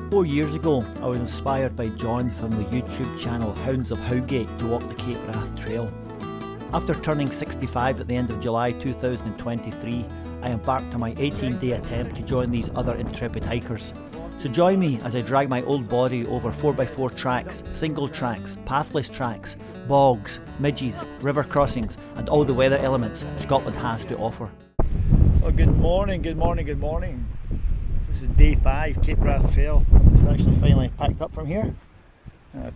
4 years ago, I was inspired by John from the YouTube channel Hounds of Howgate to walk the Cape Wrath Trail. After turning 65 at the end of July 2023, I embarked on my 18-day attempt to join these other intrepid hikers. So join me as I drag my old body over 4x4 tracks, single tracks, pathless tracks, bogs, midges, river crossings and all the weather elements Scotland has to offer. Well, good morning. This is day 5, Cape Wrath Trail. It's actually finally packed up from here.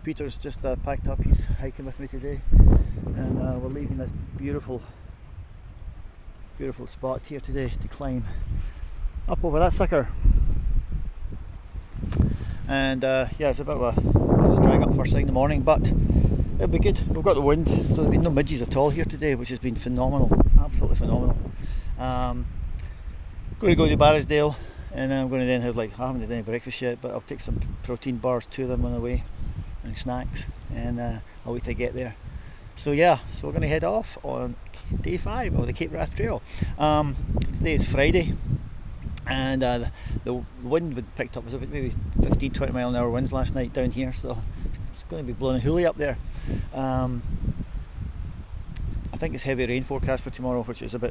Peter's just packed up, he's hiking with me today. And we're leaving this beautiful spot here today to climb up over that sucker. And yeah, it's a bit of a drag up first thing in the morning, but it'll be good. We've got the wind, so there's been no midges at all here today, which has been phenomenal, absolutely phenomenal. Going to go to Barrisdale, and I'm going to then have, I haven't had any breakfast yet, but I'll take some protein bars to them on the way and snacks, and I'll wait till I get there. So yeah, so we're going to head off on day 5 of the Cape Wrath Trail. Today is Friday, and the wind had picked up. It was about maybe 15-20 mile an hour winds last night down here, so it's going to be blowing a hoolie up there. I think it's heavy rain forecast for tomorrow, which is it's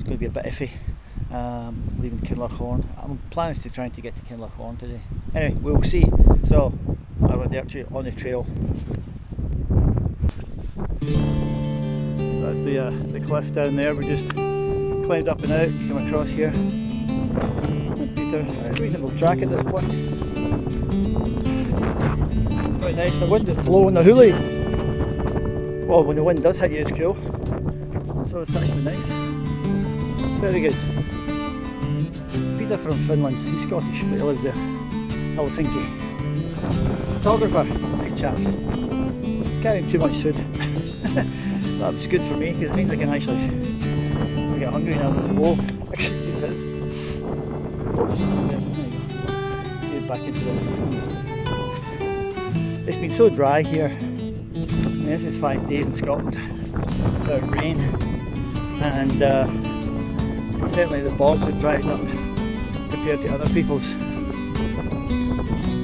going to be a bit iffy. Leaving Kinlochhorn. I'm planning to try to get to Kinlochhorn today. Anyway, we'll see. So I will alert you on the trail. That's the cliff down there. We just climbed up and out, came across here. And Peter's a reasonable track at this point. Quite nice. The wind is blowing the hoolie. Well, when the wind does hit you, it's cool. So it's actually nice. Very good. Peter from Finland. He's Scottish, but he lives there. Helsinki. Photographer. Nice chap. Carrying too much food. That was good for me because it means I can actually get hungry now. Whoa. Get back into it. It's been so dry here. I mean, this is 5 days in Scotland without rain, and certainly the bogs have dried up compared to other people's.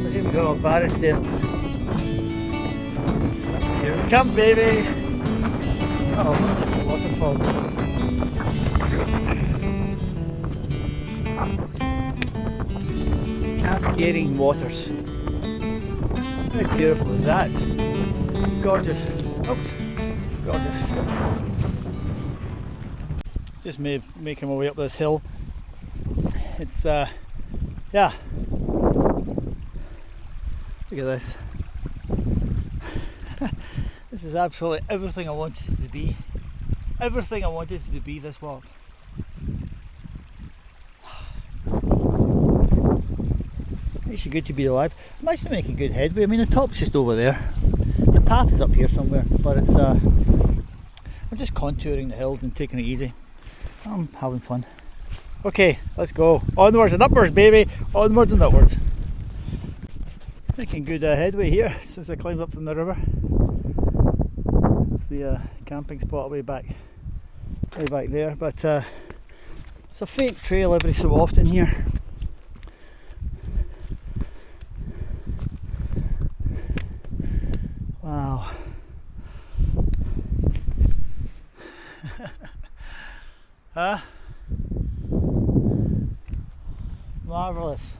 So here we go, Barrisdale. Here we come, baby! Oh, waterfall. Cascading waters. How beautiful is that? Gorgeous. Oops. Gorgeous. Just making my way up this hill. It's yeah. Look at this. This is absolutely everything I wanted it to be. Everything I wanted it to be, this walk. It's good to be alive. I'm actually making good headway. I mean, the top's just over there. The path is up here somewhere, but it's I'm just contouring the hills and taking it easy. I'm having fun. Okay, let's go. Onwards and upwards, baby. Onwards and upwards. Making good headway here since I climbed up from the river. That's the camping spot way back there. But it's a faint trail every so often here. Wow. Huh? Marvellous.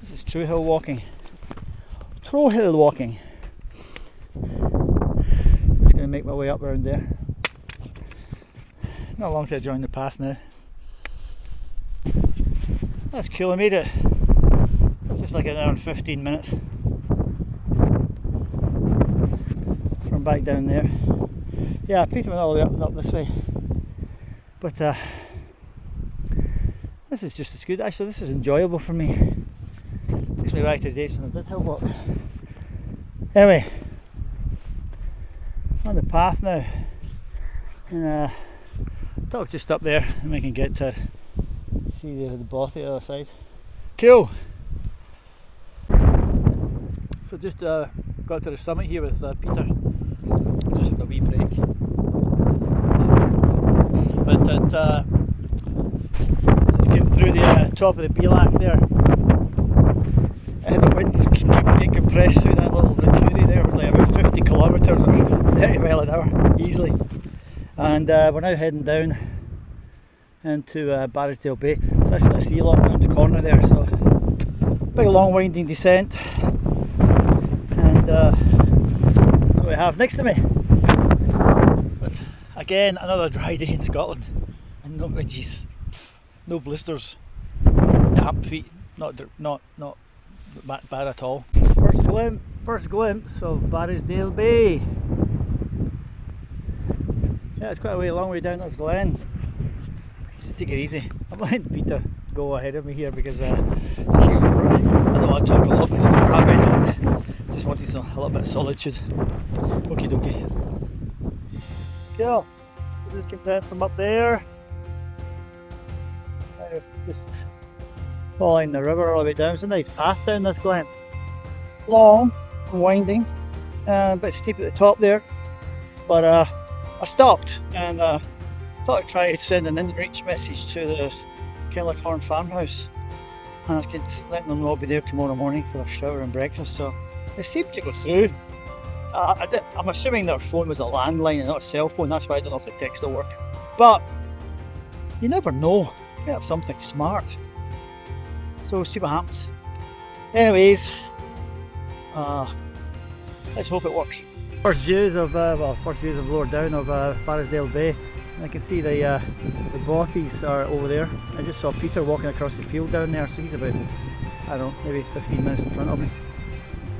This is true hill walking. True hill walking. Just going to make my way up around there. Not long till I join the path now. That's cool, I made it. It's just like an hour and 15 minutes from back down there. Yeah, Peter went all the way up and up this way. But this is just as good. Actually, this is enjoyable for me. Takes me back to the days when I did hill walk. Anyway, on the path now. And talk just up there, and we can get to see the bothy the other side. Cool. So just got to the summit here with Peter. Just had a wee break. But just came through the top of the Bielak there. And the winds get compressed through that little Venturi there. It was like about 50 kilometres or 30 mile an hour, easily. And we're now heading down into Barrisdale Bay. It's actually a sea lock around the corner there, so big long winding descent. And that's what we have next to me. But again, another dry day in Scotland, and no ridges, no blisters, damp feet, not bad at all. First glimpse of Barrisdale Bay. Yeah, it's quite a long way down this glen. Just take it easy. I'm letting Peter go ahead of me here because I don't want to talk a lot, but I'm rabid on. Just wanted a little bit of solitude. Okie dokie. Cool. We'll just come down from up there. Just following the river all the way down. It's a nice path down this glen. Long and winding, a bit steep at the top there. But I stopped and thought I'd try to send an inReach message to the Kellickhorn farmhouse, and I was letting them know I'll be there tomorrow morning for a shower and breakfast. So it seemed to go through. I'm assuming their phone was a landline and not a cell phone. That's why I don't know if the text will work. But you never know. You have something smart. So we'll see what happens. Anyways, let's hope it works. First views of lower down of Barrisdale Bay. And I can see the bothies are over there. I just saw Peter walking across the field down there, so he's about, I don't know, maybe 15 minutes in front of me.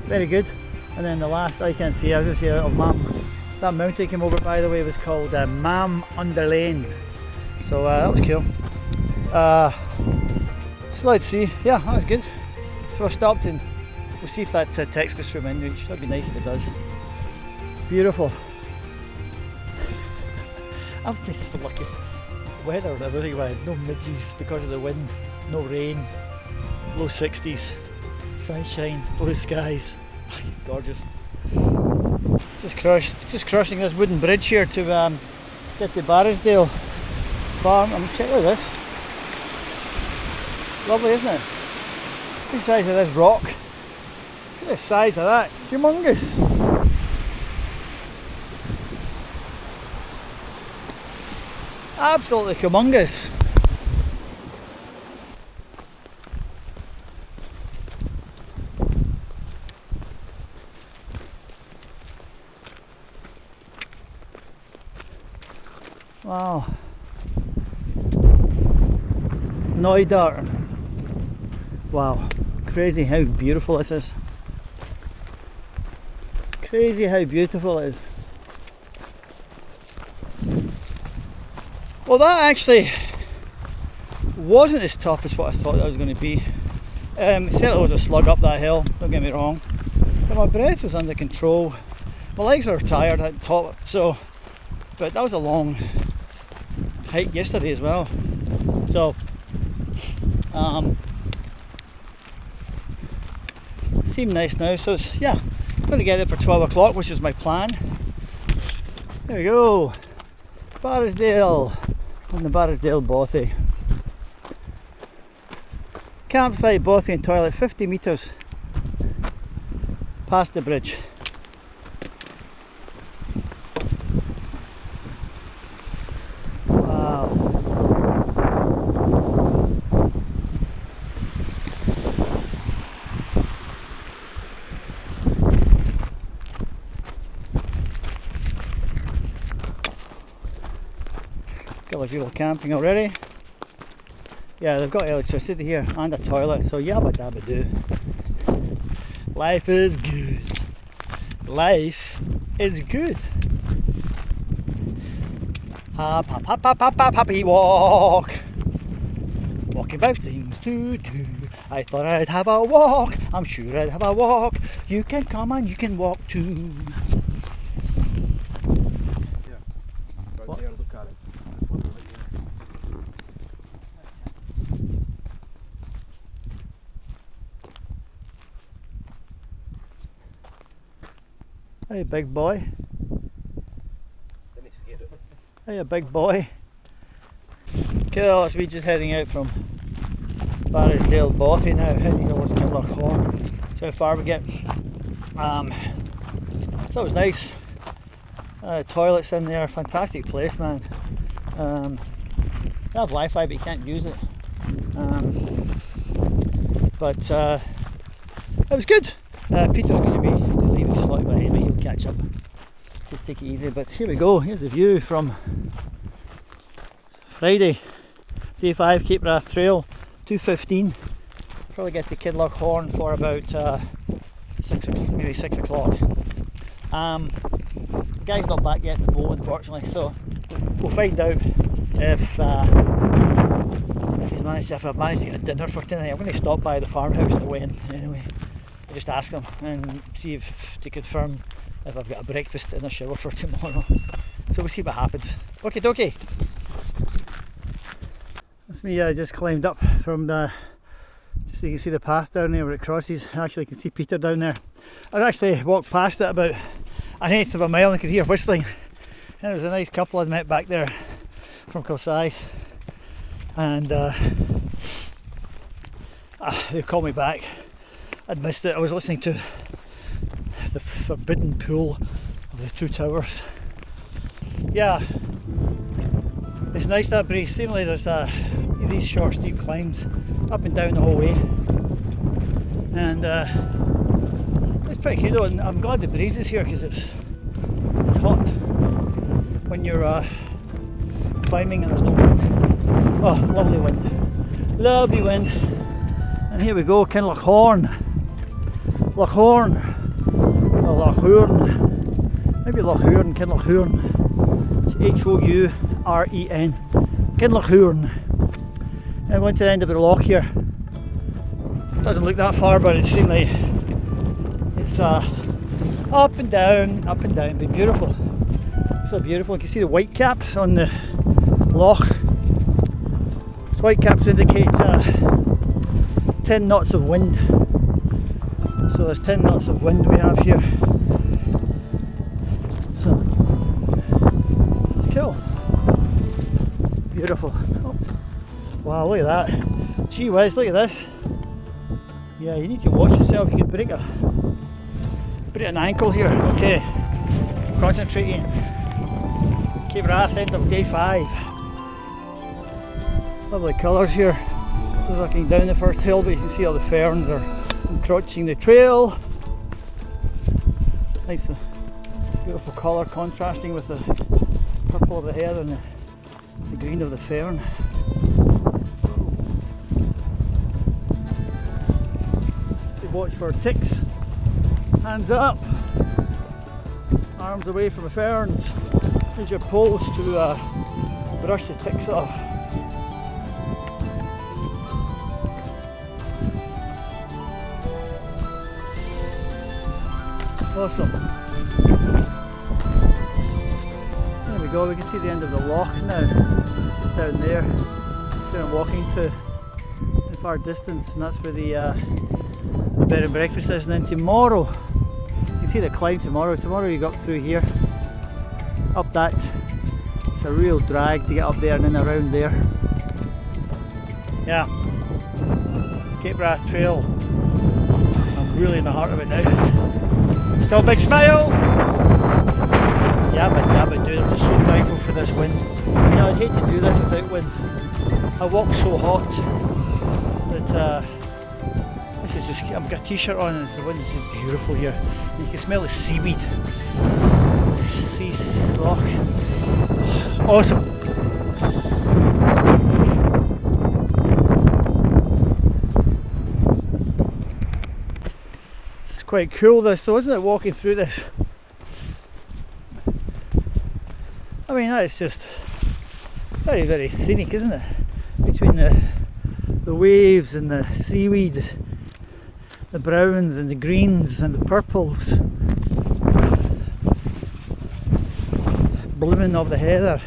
Very good. And then the last I can see, I was going to say of Mam. That mountain I came over, by the way, was called Mam under Lane. So that was cool. So let's see. Yeah, that was good. So I stopped and we'll see if that text goes through my inReach. That'd be nice if it does. Beautiful. I'm just so lucky. Weather and everything, man. No midges because of the wind, no rain, low 60s, sunshine, blue skies. Gorgeous. Just crossing this wooden bridge here to get to Barrisdale Farm. Check out this. Lovely, isn't it? Look at the size of this rock. Look at the size of that. Humongous. Absolutely humongous. Wow. Neudarton. Wow. Crazy how beautiful it is. Crazy how beautiful it is. Well, that actually wasn't as tough as what I thought it was going to be. It certainly was a slug up that hill, don't get me wrong. But my breath was under control. My legs were tired at the top, but that was a long hike yesterday as well. So, seemed nice now. So it's, yeah, I'm going to get there for 12 o'clock, which is my plan. There we go. Barrisdale. On the Barrisdale Bothy. Campsite, Bothy and toilet 50 metres past the bridge. Wow. Got a people camping already. Yeah, they've got electricity here and a toilet, so yabba dabba do. Life is good. Life is good. Happy walk. Walking about things to do. I thought I'd have a walk. I'm sure I'd have a walk. You can come and you can walk too. Right there, look at it. Hey, big boy. Hey, big boy. Cool, that's me just heading out from Barrisdale Bothy now, heading towards Kellickhorn. See how far we get. So it was nice. Toilets in there, fantastic place, man. You have Wi-Fi, but you can't use it. But it was good. Peter's going to be leaving slightly behind me. He'll catch up. Just take it easy. But here we go. Here's a view from Friday, day 5, Cape Wrath Trail, 2:15. Probably get to Kinlochhorn for about maybe 6 o'clock. The guy's not back yet in the boat, unfortunately, so we'll find out if I've managed to get a dinner for tonight. I'm going to stop by the farmhouse on the way in anyway. I'll just ask them and see if to confirm if I've got a breakfast and a shower for tomorrow. So we'll see what happens. Okie dokie. That's me. I just climbed up from the. Just so you can see the path down there where it crosses. Actually, you can see Peter down there. I've actually walked past it about 1/8 of a mile and could hear whistling. And there was a nice couple I'd met back there from Kilsyth, and they called me back. I'd missed it. I was listening to the forbidden pool of the Two Towers. Yeah, it's nice, that breeze. Seemingly there's these short steep climbs up and down the whole way, and it's pretty good though. And I'm glad the breeze is here because it's hot when you're climbing and there's no wind. Oh, lovely wind, lovely wind. And here we go, Kinlochhorn, Lochhorn, or Lochhourn, maybe Lochhourn, Kinlochhourn. It's H-O-U-R-E-N, Kinlochhourn. And we're to the end of the loch here. Doesn't look that far, but it seems like it's up and down, but beautiful. So beautiful. You can see the white caps on the loch. White caps indicate 10 knots of wind. So there's 10 knots of wind we have here. So it's cool. Beautiful. Oh. Wow, look at that. Gee whiz, look at this. Yeah, you need to watch yourself. You could break an ankle here. Okay, concentrating. Cape Wrath, end of day 5. Lovely colours here. Just looking down the first hill, but you can see all the ferns are encroaching the trail. Nice, beautiful colour contrasting with the purple of the heather and the green of the fern. Watch for ticks. Hands up. Arms away from the ferns. Use your poles to brush the ticks off. Awesome. There we go, we can see the end of the loch now. Just down there. That's where I'm walking to in the far distance, and that's where the bed and breakfast is. And then tomorrow, you can see the climb tomorrow. Tomorrow you go up through here, up that. It's a real drag to get up there and then around there. Yeah, Cape Wrath Trail. I'm really in the heart of it now. Still a big smile. Yeah, but dude, I'm just so thankful for this wind. You know, I'd hate to do this without wind. I walk so hot that this is just, I've got a t-shirt on and the wind is just beautiful here. And you can smell the seaweed. Sea loch. Awesome. It's quite cool this though, isn't it, walking through this? I mean, that's just very, very scenic, isn't it? Between the waves and the seaweed, the browns and the greens and the purples, blooming of the heather.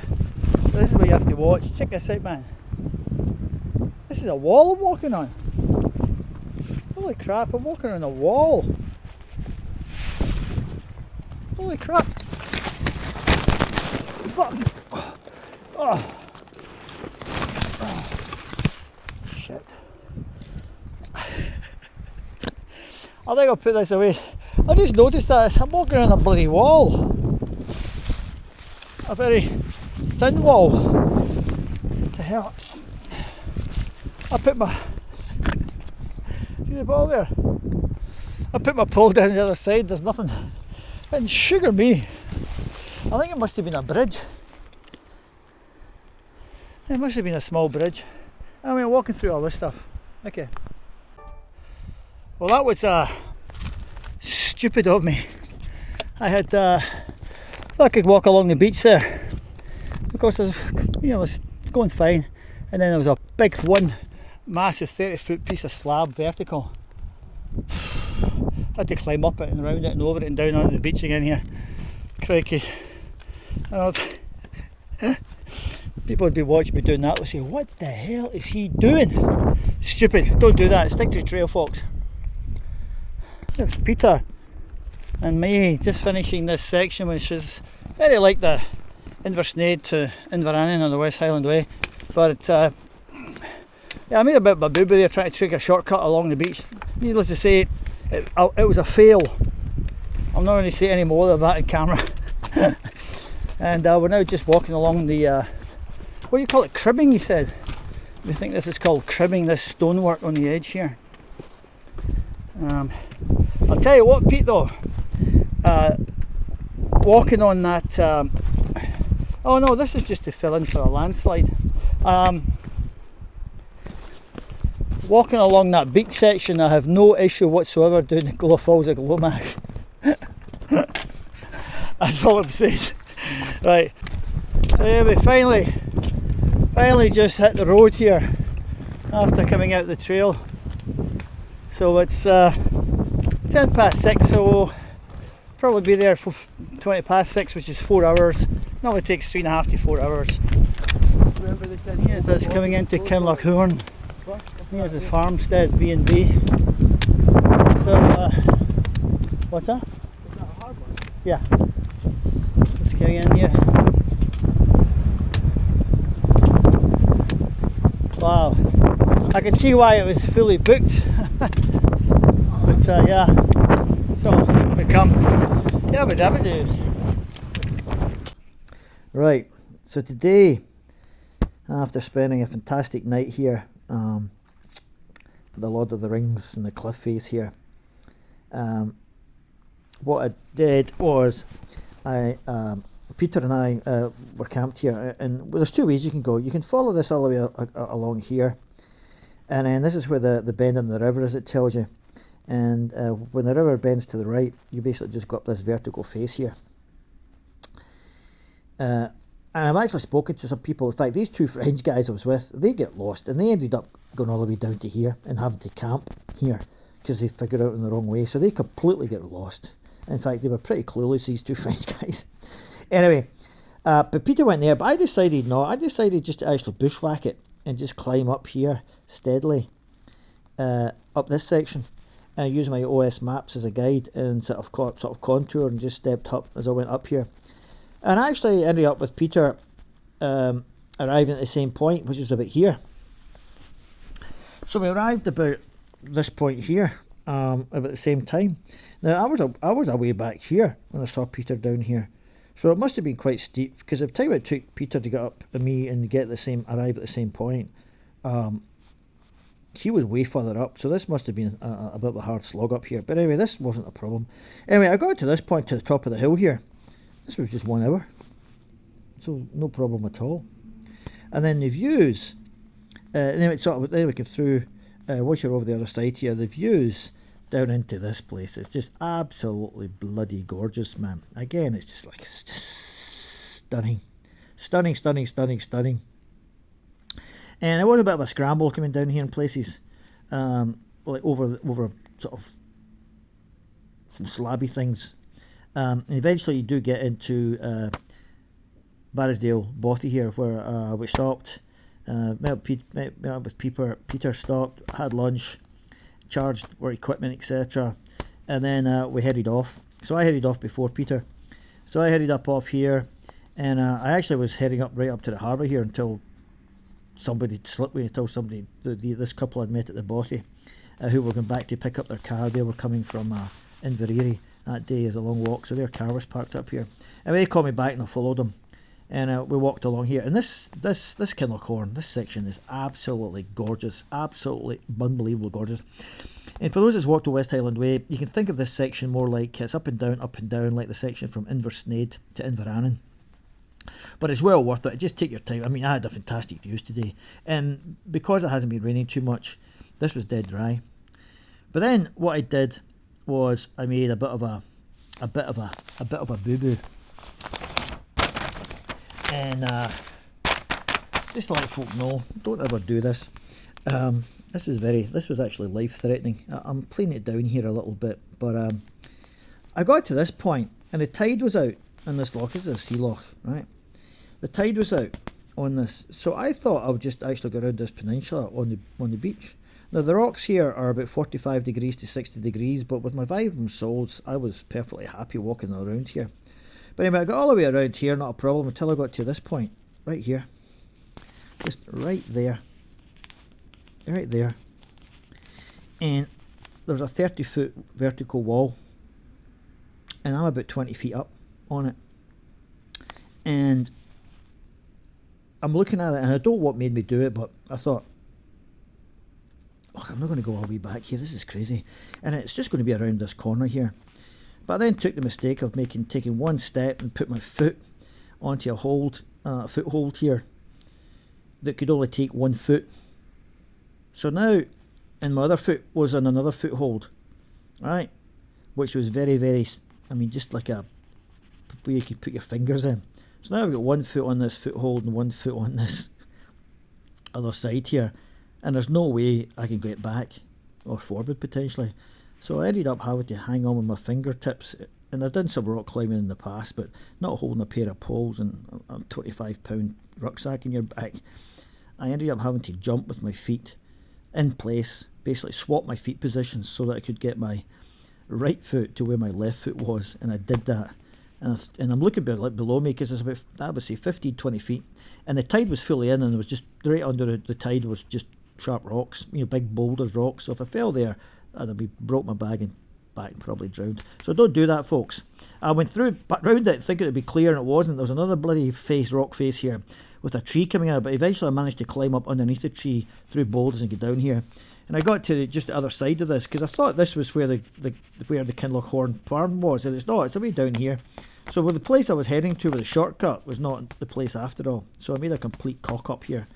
This is what you have to watch. Check this out, man. This is a wall I'm walking on. Holy crap, I'm walking on a wall. Holy crap. Fuck. Oh. Shit. I think I'll put this away. I just noticed that I'm walking around a bloody wall. A very thin wall. What the hell? I put my... See the ball there? I put my pole down the other side, there's nothing. And sugar me. I think it must have been a bridge. It must have been a small bridge. I mean, walking through all this stuff. Okay. Well, that was stupid of me. I had thought I could walk along the beach there because there's, you know, it was going fine, and then there was a big one massive 30-foot piece of slab vertical. I had to climb up it and around it and over it and down onto the beach again here. Crikey. People would be watching me doing that, would say, what the hell is he doing? Stupid, don't do that, stick to the trail, folks. There's Peter and me just finishing this section, which is very like the Inversnaid to Inverrannon on the West Highland Way. But yeah, I made a bit of a boo-boo there trying to take a shortcut along the beach. Needless to say, it was a fail. I'm not going to say any more of that in camera. And we're now just walking along the, what do you call it, cribbing, you said? We think this is called cribbing, this stonework on the edge here. I'll tell you what, Pete, though, walking on that, oh no, this is just to fill in for a landslide. Walking along that beach section, I have no issue whatsoever doing the Glore Falls of Glomach. That's all I'm saying. Right, so yeah, we finally just hit the road here after coming out the trail. So it's 10 past 6, so we'll probably be there for 20 past 6, which is 4 hours. Normally takes 3.5 to 4 hours. Here's us coming into Kinlochhourn. Here's the farmstead B&B. So, what's that? Yeah. Let's get in here. Wow. I can see why it was fully booked. But yeah, so we come. Yeah, but that would do. Right, so today, after spending a fantastic night here, for the Lord of the Rings and the cliff face here, what I did was Peter and I were camped here, and there's two ways you can go. You can follow this all the way along here, and then this is where the bend in the river is, it tells you. And when the river bends to the right, you basically just go up this vertical face here. And I've actually spoken to some people. In fact, these two French guys I was with, they get lost, and they ended up going all the way down to here and having to camp here because they figured out in the wrong way. So they completely get lost. In fact, they were pretty clueless, these two French guys. Anyway, but Peter went there, but I decided not. I decided just to actually bushwhack it and just climb up here steadily up this section. I used my OS maps as a guide and sort of contour and just stepped up as I went up here. And I actually ended up with Peter arriving at the same point, which was about here. So we arrived about this point here about the same time. Now I was away back here when I saw Peter down here, so it must have been quite steep because by the time it took Peter to get up and me and arrive at the same point, he was way further up. So this must have been a bit of a hard slog up here. But anyway, this wasn't a problem. Anyway, I got to this point to the top of the hill here. This was just 1 hour, so no problem at all. And then the views, then we came through. Once you're over the other side here, the views down into this place, it's just absolutely bloody gorgeous, man. Again, it's just stunning. And it was a bit of a scramble coming down here in places, like over sort of some slabby things. And eventually you do get into Barrisdale Bothy here, where we stopped. Met up with Peter, stopped, had lunch, charged our equipment, etc. And then we headed off. So I headed off before Peter. So I headed up off here, and I actually was heading up right up to the harbour here until somebody slipped me, until this couple I'd met at the Bothy who were going back to pick up their car. They were coming from Inverary that day as a long walk, so their car was parked up here. And they called me back and I followed them. And we walked along here. And this Kinlochhorn, this section is absolutely gorgeous. Absolutely unbelievable gorgeous. And for those that's walked the West Highland Way, you can think of this section more like it's up and down, like the section from Inversnaid to Inverannon. But it's well worth it. Just take your time. I mean, I had a fantastic views today. And because it hasn't been raining too much, this was dead dry. But then what I did was I made a bit of a boo-boo. And just to let folk know, don't ever do this. This was actually life-threatening. I'm playing it down here a little bit, but I got to this point and the tide was out in this loch. This is a sea loch, right? The tide was out on this, so I thought I would just actually go around this peninsula on the beach. Now the rocks here are about 45 degrees to 60 degrees, but with my Vibram soles, I was perfectly happy walking around here. But anyway, I got all the way around here, not a problem, until I got to this point, right here. Just right there. Right there. And there's a 30-foot vertical wall. And I'm about 20 feet up on it. And I'm looking at it, and I don't know what made me do it, but I thought, oh, I'm not going to go all the way back here, this is crazy. And it's just going to be around this corner here. But I then took the mistake of taking one step and put my foot onto a foothold here that could only take 1 foot. So now, and my other foot was on another foothold, right, which was very, very, I mean, just like where you could put your fingers in. So now I've got 1 foot on this foothold and 1 foot on this other side here, and there's no way I can get back or forward potentially. So I ended up having to hang on with my fingertips, and I've done some rock climbing in the past, but not holding a pair of poles and a 25-pound rucksack in your back. I ended up having to jump with my feet in place, basically swap my feet positions so that I could get my right foot to where my left foot was, and I did that. And I'm looking below me because it's about, I would say, 15-20 feet, and the tide was fully in, and it was just right under the tide was just sharp rocks, big boulders, rocks. So if I fell there, I'd have broke my back and probably drowned. So don't do that, folks. I went round it thinking it'd be clear, and it wasn't. There was another bloody rock face here with a tree coming out, but eventually I managed to climb up underneath the tree through boulders and get down here. And I got to just the other side of this because I thought this was where the Kinlochhorn farm was, and it's not. It's a way down here. So the place I was heading to with the shortcut was not the place after all. So I made a complete cock up here.